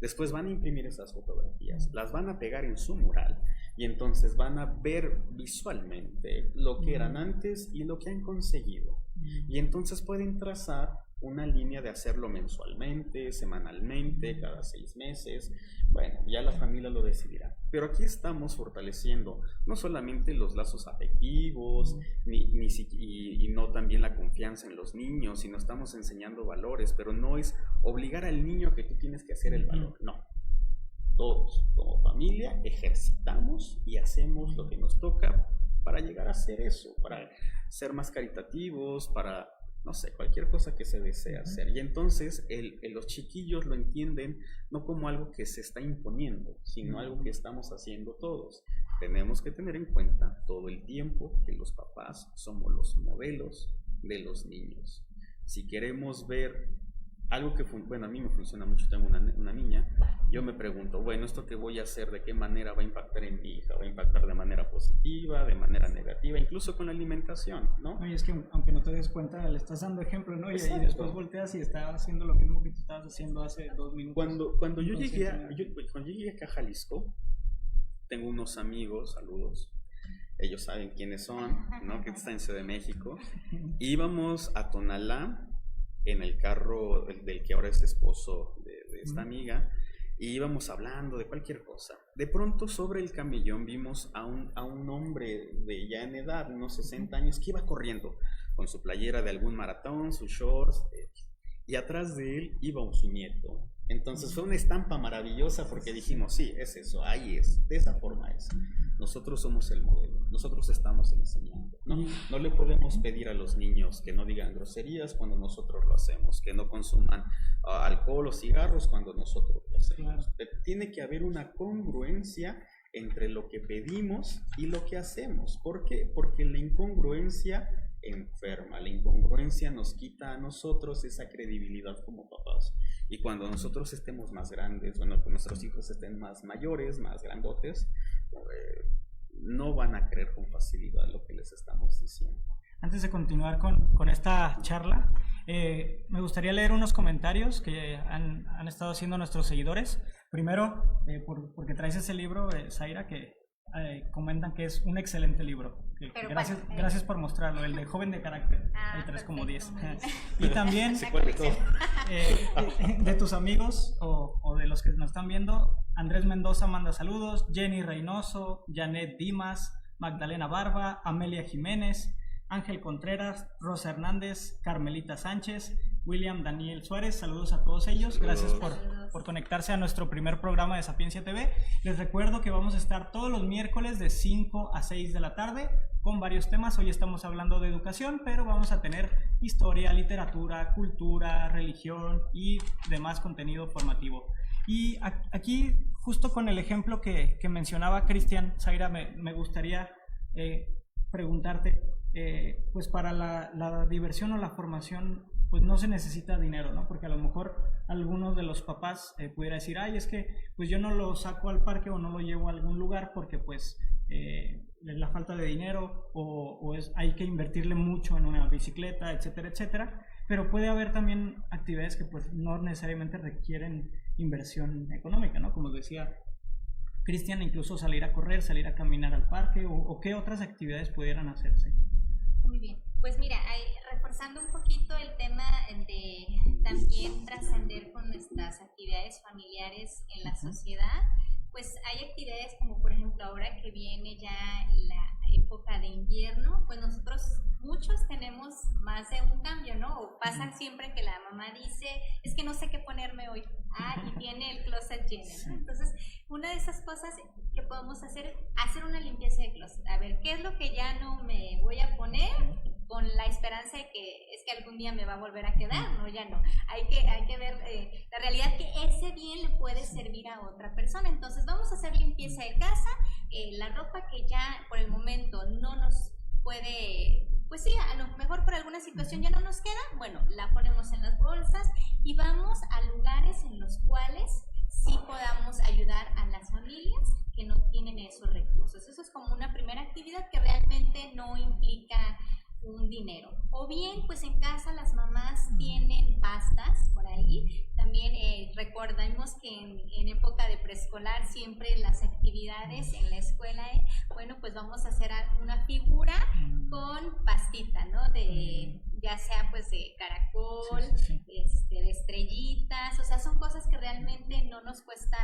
Después van a imprimir esas fotografías, las van a pegar en su mural y entonces van a ver visualmente lo que eran antes y lo que han conseguido. Y entonces pueden trazar una línea de hacerlo mensualmente, semanalmente, cada 6 meses. Bueno, ya la familia lo decidirá. Pero aquí estamos fortaleciendo no solamente los lazos afectivos y no también la confianza en los niños, sino estamos enseñando valores, pero no es obligar al niño a que tú tienes que hacer el valor, no. Todos como familia ejercitamos y hacemos lo que nos toca para llegar a hacer eso, para ser más caritativos, para, no sé, cualquier cosa que se desee hacer. Y entonces los chiquillos lo entienden no como algo que se está imponiendo, sino algo que estamos haciendo todos. Tenemos que tener en cuenta todo el tiempo que los papás somos los modelos de los niños. Si queremos ver algo que, bueno, a mí me funciona mucho, tengo una niña, yo me pregunto, bueno, ¿esto que voy a hacer, de qué manera va a impactar en mi hija? ¿Va a impactar de manera positiva, de manera negativa, incluso con la alimentación, ¿no? Oye, es que aunque no te des cuenta, le estás dando ejemplo, ¿no? Y después volteas y está haciendo lo mismo que tú estabas haciendo hace 2 minutos. Cuando yo llegué acá a Jalisco, tengo unos amigos, saludos, ellos saben quiénes son, ¿no? Que están en Ciudad de México. Íbamos a Tonalá en el carro del que ahora es esposo de esta amiga, y íbamos hablando de cualquier cosa. De pronto, sobre el camellón vimos a un hombre de ya en edad, unos 60 años, que iba corriendo con su playera de algún maratón, sus shorts, y atrás de él iba su nieto. Entonces fue una estampa maravillosa porque dijimos, sí, es eso, ahí es, de esa forma es. Nosotros somos el modelo, nosotros estamos enseñando, ¿no? No le podemos pedir a los niños que no digan groserías cuando nosotros lo hacemos, que no consuman alcohol o cigarros cuando nosotros lo hacemos. Tiene que haber una congruencia entre lo que pedimos y lo que hacemos. ¿Por qué? Porque la incongruencia enferma, la incongruencia nos quita a nosotros esa credibilidad como papás. Y cuando nosotros estemos más grandes, bueno, que nuestros hijos estén más mayores, más grandotes, no van a creer con facilidad lo que les estamos diciendo. Antes de continuar con esta charla, me gustaría leer unos comentarios que han estado haciendo nuestros seguidores. Primero, porque traes ese libro, Zaira, que comentan que es un excelente libro. Gracias por mostrarlo, el de Joven de Carácter. Ahí traes como 10. Y también de tus amigos o de los que nos están viendo, Andrés Mendoza manda saludos, Jenny Reynoso, Janet Dimas, Magdalena Barba, Amelia Jiménez, Ángel Contreras, Rosa Hernández, Carmelita Sánchez, William Daniel Suárez, saludos a todos ellos, gracias por conectarse a nuestro primer programa de Sapiencia TV. Les recuerdo que vamos a estar todos los miércoles de 5 a 6 de la tarde con varios temas. Hoy estamos hablando de educación, pero vamos a tener historia, literatura, cultura, religión y demás contenido formativo. Y aquí, justo con el ejemplo que mencionaba Cristian, Zaira, me gustaría preguntarte, pues para la diversión o la formación, pues no se necesita dinero, ¿no? Porque a lo mejor algunos de los papás pudiera decir, ay, es que pues yo no lo saco al parque o no lo llevo a algún lugar porque pues la falta de dinero o hay que invertirle mucho en una bicicleta, etcétera, etcétera. Pero puede haber también actividades que pues no necesariamente requieren inversión económica, ¿no? Como decía Cristian, incluso salir a correr, salir a caminar al parque o qué otras actividades pudieran hacerse. Muy bien, pues mira, reforzando un poquito el tema de también trascender con nuestras actividades familiares en la sociedad, pues hay actividades como por ejemplo ahora que viene ya época de invierno, pues nosotros muchos tenemos más de un cambio, ¿no? O pasa siempre que la mamá dice, es que no sé qué ponerme hoy, y tiene el closet lleno, ¿no? Entonces, una de esas cosas que podemos hacer es hacer una limpieza de closet, a ver, ¿qué es lo que ya no me voy a poner? Con la esperanza de que es que algún día me va a volver a quedar, no, ya no. Hay que ver la realidad que ese bien le puede servir a otra persona. Entonces vamos a hacer limpieza de casa, la ropa que ya por el momento no nos puede, pues sí, a lo mejor por alguna situación ya no nos queda, bueno, la ponemos en las bolsas y vamos a lugares en los cuales sí podamos ayudar a las familias que no tienen esos recursos. Eso es como una primera actividad que realmente no implica un dinero. O bien, pues en casa las mamás tienen pastas por ahí. También recordemos que en época de preescolar siempre las actividades en la escuela, bueno, pues vamos a hacer una figura con pastita, ¿no? De ya sea pues de caracol, de estrellitas, o sea, son cosas que realmente no nos cuesta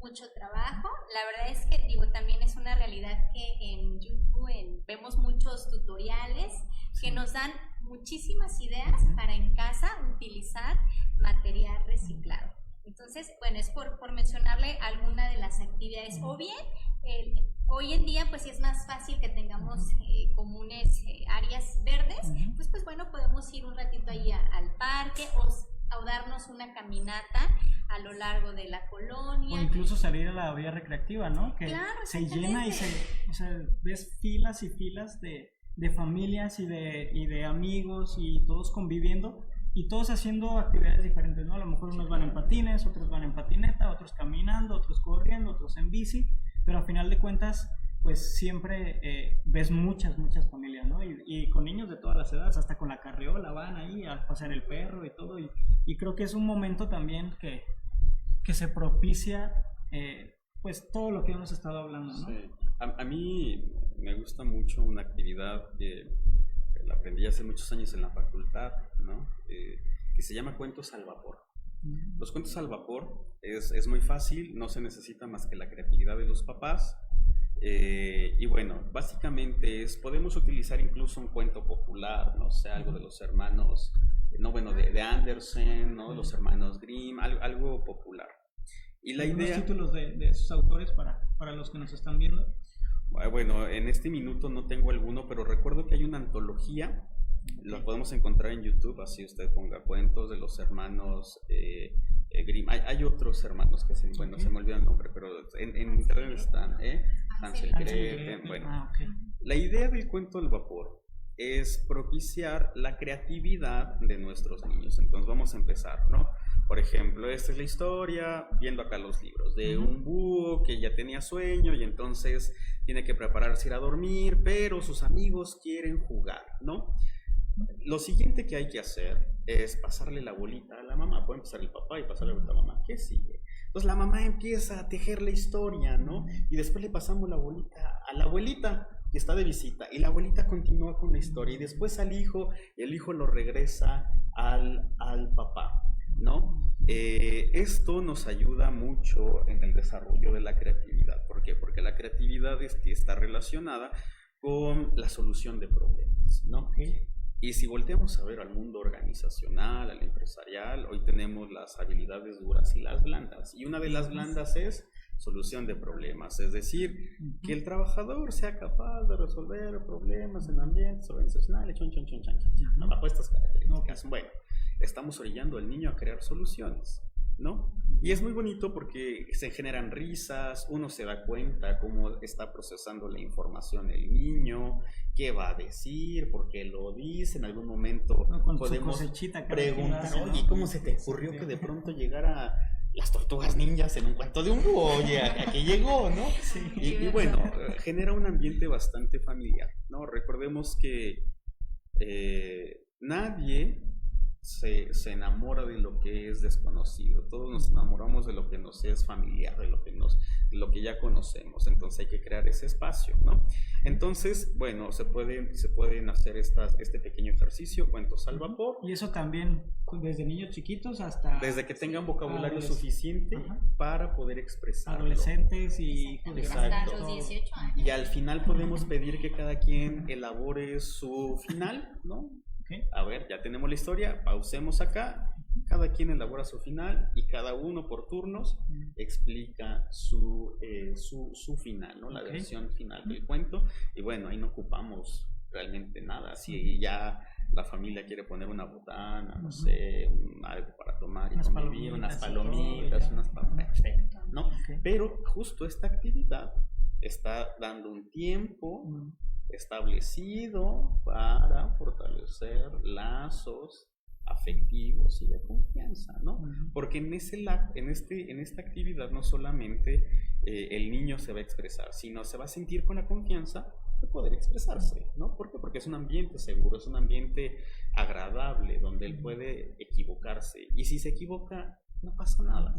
mucho trabajo. La verdad es que, digo, también es una realidad que en YouTube vemos muchos tutoriales que nos dan muchísimas ideas para en casa utilizar material reciclado. Entonces, bueno, es por mencionarle alguna de las actividades. O bien, hoy en día, pues sí es más fácil que tengamos comunes áreas verdes, pues bueno, podemos ir un ratito ahí al parque o darnos una caminata a lo largo de la colonia. O incluso salir a la vía recreativa, ¿no? Que claro, se llena y o sea, ves filas y filas de familias y de amigos y todos conviviendo y todos haciendo actividades diferentes, ¿no? A lo mejor unos van en patines, otros van en patineta, otros caminando, otros corriendo, otros en bici, pero al final de cuentas, pues siempre ves muchas familias, ¿no? Y con niños de todas las edades, hasta con la carriola van ahí a pasear el perro y todo, y creo que es un momento también que se propicia pues todo lo que hemos estado hablando, ¿no? Sí. A mí me gusta mucho una actividad que la aprendí hace muchos años en la facultad, ¿no? Que se llama cuentos al vapor. Los cuentos al vapor es muy fácil, no se necesita más que la creatividad de los papás. Y bueno, básicamente podemos utilizar incluso un cuento popular, no sé, algo de los hermanos, no, bueno, de Andersen, ¿no? Los hermanos Grimm, algo popular. Y la idea... títulos de esos autores para los que nos están viendo? Bueno, en este minuto no tengo alguno, pero recuerdo que hay una antología, lo podemos encontrar en YouTube, así usted ponga cuentos de los hermanos Grimm. Hay otros hermanos que se me olvida el nombre, pero en internet están, Hansel y Gretel. Bueno, la idea del cuento al vapor es propiciar la creatividad de nuestros niños. Entonces vamos a empezar, ¿no? Por ejemplo, esta es la historia, viendo acá los libros, de un búho que ya tenía sueño y entonces tiene que prepararse a ir a dormir, pero sus amigos quieren jugar, ¿no? Lo siguiente que hay que hacer es pasarle la bolita a la mamá. Puede empezar el papá y pasarle la bolita a la mamá. ¿Qué sigue? Entonces la mamá empieza a tejer la historia, ¿no? Y después le pasamos la bolita a la abuelita que está de visita y la abuelita continúa con la historia y después al hijo y el hijo lo regresa al papá, ¿no? Esto nos ayuda mucho en el desarrollo de la creatividad. ¿Por qué? Porque la creatividad está relacionada con la solución de problemas, ¿no? Y si volteamos a ver al mundo organizacional, al empresarial, hoy tenemos las habilidades duras y las blandas. Y una de las blandas es solución de problemas, es decir, que el trabajador sea capaz de resolver problemas en ambientes organizacionales, bajo estas características. Bueno, estamos orillando al niño a crear soluciones, ¿no? Y es muy bonito porque se generan risas, uno se da cuenta cómo está procesando la información el niño, qué va a decir, por qué lo dice, en algún momento podemos preguntar, oye, ¿cómo se te ocurrió que de pronto llegara las tortugas ninjas en un cuento de un búho? Oye, ¿a qué llegó, no? Sí, y bueno, genera un ambiente bastante familiar, ¿no? Recordemos que nadie se enamora de lo que es desconocido, todos nos enamoramos de lo que nos es familiar, de lo que ya conocemos, entonces hay que crear ese espacio, ¿no? Entonces, bueno, se pueden hacer este pequeño ejercicio, cuentos al vapor. Y eso también desde niños chiquitos hasta... Desde que tengan vocabulario suficiente para poder expresarlo. Adolescentes y... Hasta los 18 años. Y al final podemos pedir que cada quien elabore su final, ¿no? Okay. A ver, ya tenemos la historia, pausemos acá, cada quien elabora su final y cada uno por turnos explica su final, ¿no? La versión final del cuento. Y bueno, ahí no ocupamos realmente nada. Si ya la familia quiere poner una botana, no sé, algo para tomar y convivir, unas palomitas, perfecto, ¿no? Okay. Pero justo esta actividad está dando un tiempo establecido para fortalecer lazos afectivos y de confianza, ¿no? Porque en esta actividad no solamente el niño se va a expresar, sino se va a sentir con la confianza de poder expresarse, ¿no? ¿Por qué? Porque es un ambiente seguro, es un ambiente agradable donde él puede equivocarse, y si se equivoca no pasa nada,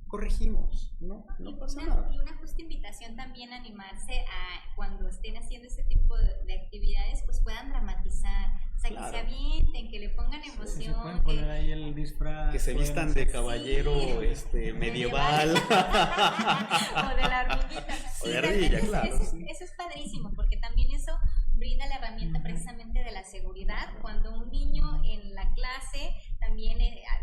corregimos, no pasa nada. Y una justa invitación también a animarse a cuando estén haciendo este tipo de actividades, pues puedan dramatizar, o sea, claro, que se avienten, que le pongan emoción. Se pueden poner ahí el disfraz. Que se vistan de caballero medieval. O de la ardillita. O de ardilla, claro. Eso es padrísimo, porque también eso brinda la herramienta precisamente de la seguridad. Cuando un niño en la clase, también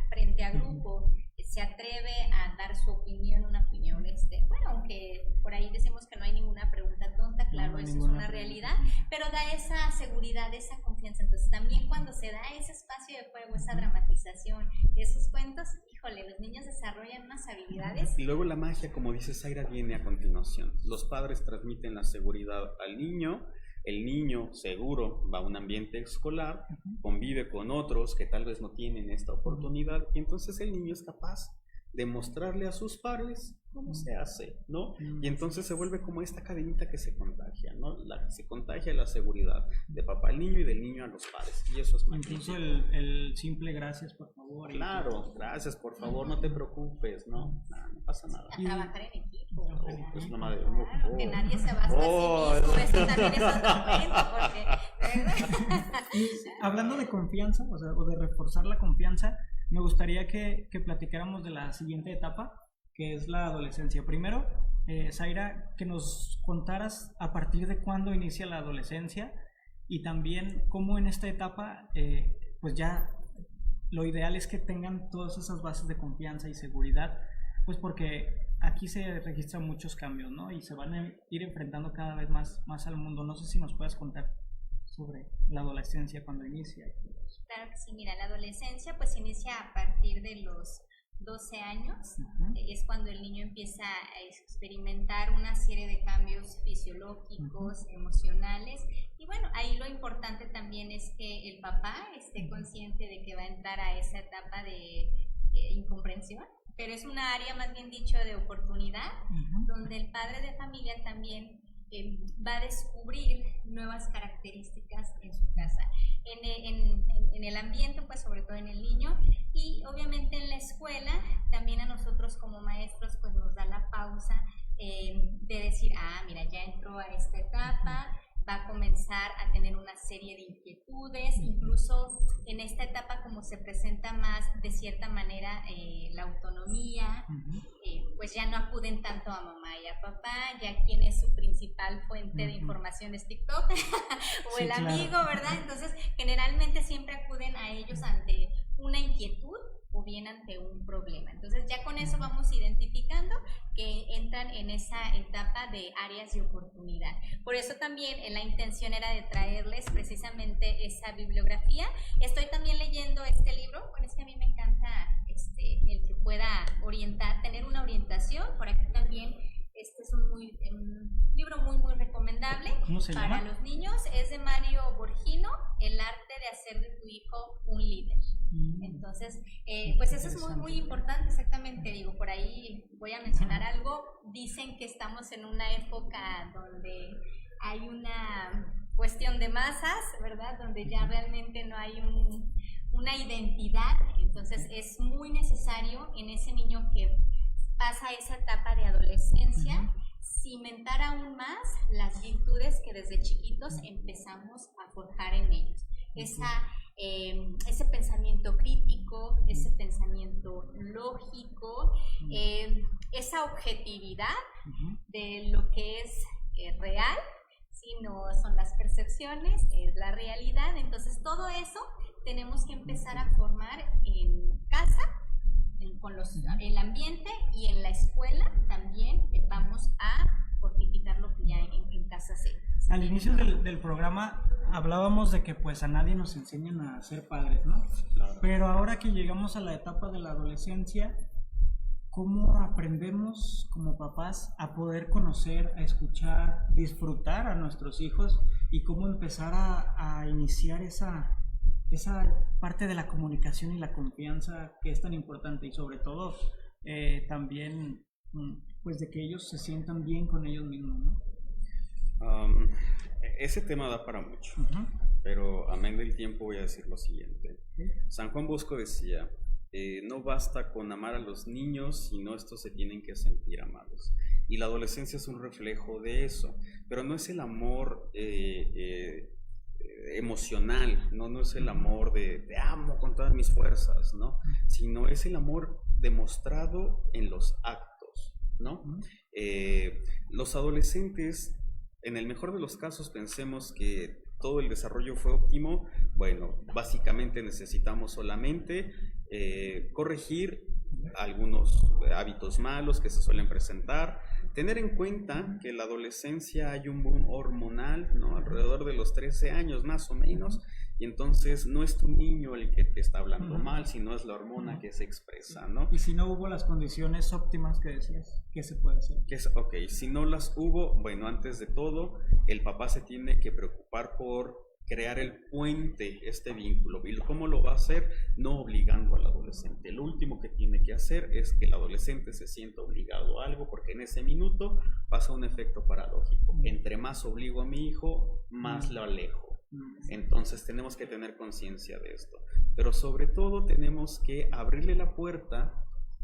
frente a grupo, se atreve a dar su opinión, una opinión, bueno, aunque por ahí decimos que no hay ninguna pregunta tonta, claro, eso es una realidad, pero da esa seguridad, esa confianza. Entonces también cuando se da ese espacio de juego, esa dramatización, esos cuentos, híjole, los niños desarrollan unas habilidades. Y luego la magia, como dice Zaira, viene a continuación. Los padres transmiten la seguridad al niño. El niño seguro va a un ambiente escolar, convive con otros que tal vez no tienen esta oportunidad, y entonces el niño es capaz de mostrarle a sus pares cómo se hace, ¿no? Y entonces se vuelve como esta cadenita que se contagia, ¿no? Se contagia la seguridad de papá al niño y del niño a los padres, y eso es magnífico. Incluso el simple gracias, por favor. Claro, gracias, por favor, no te preocupes, ¿no pasa nada. A trabajar en equipo. Pues no madre, que nadie se basta a sí mismo, eso también es otro cuento, porque... Hablando de confianza, o de reforzar la confianza, me gustaría que platicáramos de la siguiente etapa, que es la adolescencia. Primero, Zaira, que nos contaras a partir de cuándo inicia la adolescencia, y también cómo en esta etapa, pues ya lo ideal es que tengan todas esas bases de confianza y seguridad, pues porque aquí se registran muchos cambios, ¿no? Y se van a ir enfrentando cada vez más al mundo. No sé si nos puedes contar sobre la adolescencia, cuando inicia. Claro que sí, mira, la adolescencia pues inicia a partir de los 12 años, es cuando el niño empieza a experimentar una serie de cambios fisiológicos, emocionales, y bueno, ahí lo importante también es que el papá esté consciente de que va a entrar a esa etapa de incomprensión, pero es una área, más bien dicho, de oportunidad, donde el padre de familia también va a descubrir nuevas características en su casa, en el ambiente, pues sobre todo en el niño, y obviamente en la escuela también a nosotros como maestros pues nos da la pausa de decir, mira, ya entró a esta etapa, va a comenzar a tener una serie de inquietudes, incluso en esta etapa como se presenta más de cierta manera la autonomía, pues ya no acuden tanto a mamá y a papá, ya quien es su principal fuente de información es TikTok o el amigo, ¿verdad? Entonces generalmente siempre acuden a ellos ante una inquietud o bien ante un problema. Entonces ya con eso vamos identificando que entran en esa etapa de áreas de oportunidad. Por eso también la intención era de traerles precisamente esa bibliografía. Estoy también leyendo este libro, bueno, es que a mí me encanta el que pueda orientar, tener una orientación. Por aquí también este es un libro muy recomendable para los niños. Es de Mario Borghino, El arte de hacer de tu hijo un líder. Entonces, pues eso es muy importante, exactamente. Digo, por ahí voy a mencionar algo. Dicen que estamos en una época donde hay una cuestión de masas, ¿verdad? Donde ya realmente no hay una identidad. Entonces es muy necesario en ese niño que pasa esa etapa de adolescencia cimentar aún más las virtudes que desde chiquitos empezamos a forjar en ellos. Ese pensamiento crítico, ese pensamiento lógico, esa objetividad de lo que es real, si no son las percepciones, es la realidad. Entonces todo eso tenemos que empezar a formar en casa, con el ambiente, y en la escuela también vamos a fortificar lo que ya en casa se. Al inicio del programa hablábamos de que pues a nadie nos enseñan a ser padres, ¿no? Claro. Pero ahora que llegamos a la etapa de la adolescencia, ¿cómo aprendemos como papás a poder conocer, a escuchar, disfrutar a nuestros hijos y cómo empezar a iniciar esa parte de la comunicación y la confianza que es tan importante, y sobre todo también pues de que ellos se sientan bien con ellos mismos, ¿no? Ese tema da para mucho, pero amén del tiempo voy a decir lo siguiente. San Juan Bosco decía, no basta con amar a los niños, sino estos se tienen que sentir amados. Y la adolescencia es un reflejo de eso, pero no es el amor emocional, no es el amor de te amo con todas mis fuerzas, ¿no? Sino es el amor demostrado en los actos, ¿no? Los adolescentes, en el mejor de los casos, pensemos que todo el desarrollo fue óptimo. Bueno, básicamente necesitamos solamente corregir algunos hábitos malos que se suelen presentar, tener en cuenta que en la adolescencia hay un boom hormonal, ¿no? Alrededor de los 13 años más o menos, y entonces no es tu niño el que te está hablando mal, sino es la hormona que se expresa, ¿no? Y si no hubo las condiciones óptimas que decías, ¿qué se puede hacer? Ok, si no las hubo, bueno, antes de todo, el papá se tiene que preocupar por crear el puente, este vínculo. ¿Y cómo lo va a hacer? No obligando al adolescente. Lo último que tiene que hacer es que el adolescente se sienta obligado a algo, porque en ese minuto pasa un efecto paradójico. Entre más obligo a mi hijo, más lo alejo. Entonces tenemos que tener conciencia de esto. Pero sobre todo tenemos que abrirle la puerta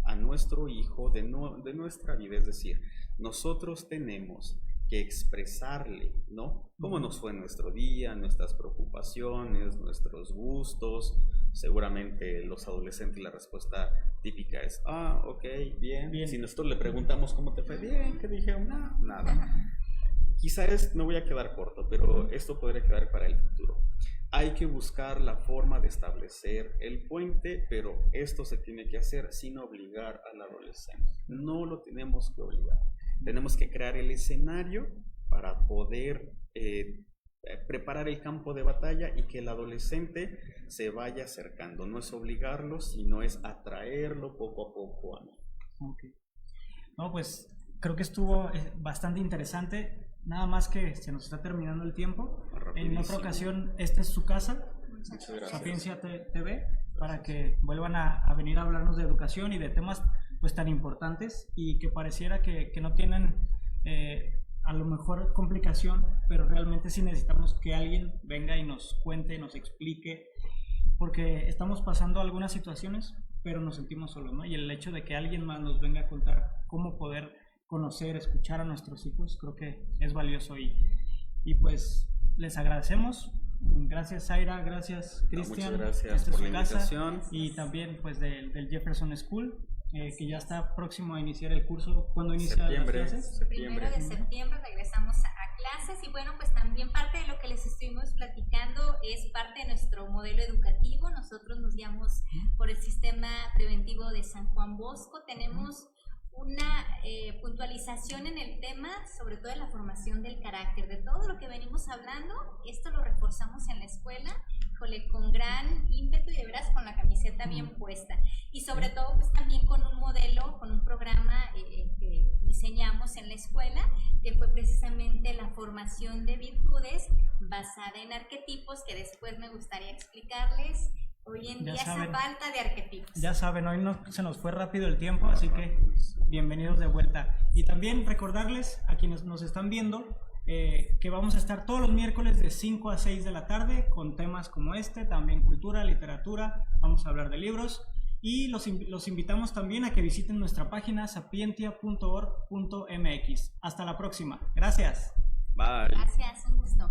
a nuestro hijo de nuestra vida. Es decir, nosotros tenemos que expresarle, ¿no? Cómo nos fue nuestro día, nuestras preocupaciones, nuestros gustos. Seguramente los adolescentes la respuesta típica es, ok, bien. Si nosotros le preguntamos cómo te fue, bien, ¿qué dijeron? No, nada. Quizás me voy a quedar corto, pero esto podría quedar para el futuro. Hay que buscar la forma de establecer el puente, pero esto se tiene que hacer sin obligar al adolescente. No lo tenemos que obligar. Tenemos que crear el escenario para poder preparar el campo de batalla y que el adolescente se vaya acercando. No es obligarlo, sino es atraerlo poco a poco a mí. Okay. No, pues creo que estuvo bastante interesante. Nada más que se nos está terminando el tiempo. En otra ocasión, esta es su casa, Sapiencia TV, para que vuelvan a venir a hablarnos de educación y de temas pues tan importantes, y que pareciera que no tienen a lo mejor complicación, pero realmente sí necesitamos que alguien venga y nos cuente, nos explique, porque estamos pasando algunas situaciones, pero nos sentimos solos, ¿no? Y el hecho de que alguien más nos venga a contar cómo poder conocer, escuchar a nuestros hijos, creo que es valioso, y pues les agradecemos. Gracias Zaira, gracias Cristian. Muchas gracias por la invitación. Y también pues del Jefferson School, que ya está próximo a iniciar el curso. ¿Cuándo inicia las clases? Septiembre. 1 de septiembre regresamos a clases, y bueno, pues también parte de lo que les estuvimos platicando es parte de nuestro modelo educativo. Nosotros nos guiamos por el sistema preventivo de San Juan Bosco. Tenemos una puntualización en el tema, sobre todo en la formación del carácter, de todo lo que venimos hablando. Esto lo reforzamos en la escuela, con gran ímpetu y de veras con la camiseta bien puesta, y sobre todo pues también con un modelo, con un programa que diseñamos en la escuela, que fue precisamente la formación de virtudes basada en arquetipos, que después me gustaría explicarles. Hoy en día esa falta de arquetipos. Ya saben, hoy se nos fue rápido el tiempo, así que bienvenidos de vuelta. Y también recordarles a quienes nos están viendo que vamos a estar todos los miércoles de 5 a 6 de la tarde con temas como este, también cultura, literatura, vamos a hablar de libros y los invitamos también a que visiten nuestra página sapientia.org.mx. Hasta la próxima. Gracias. Bye. Gracias, un gusto.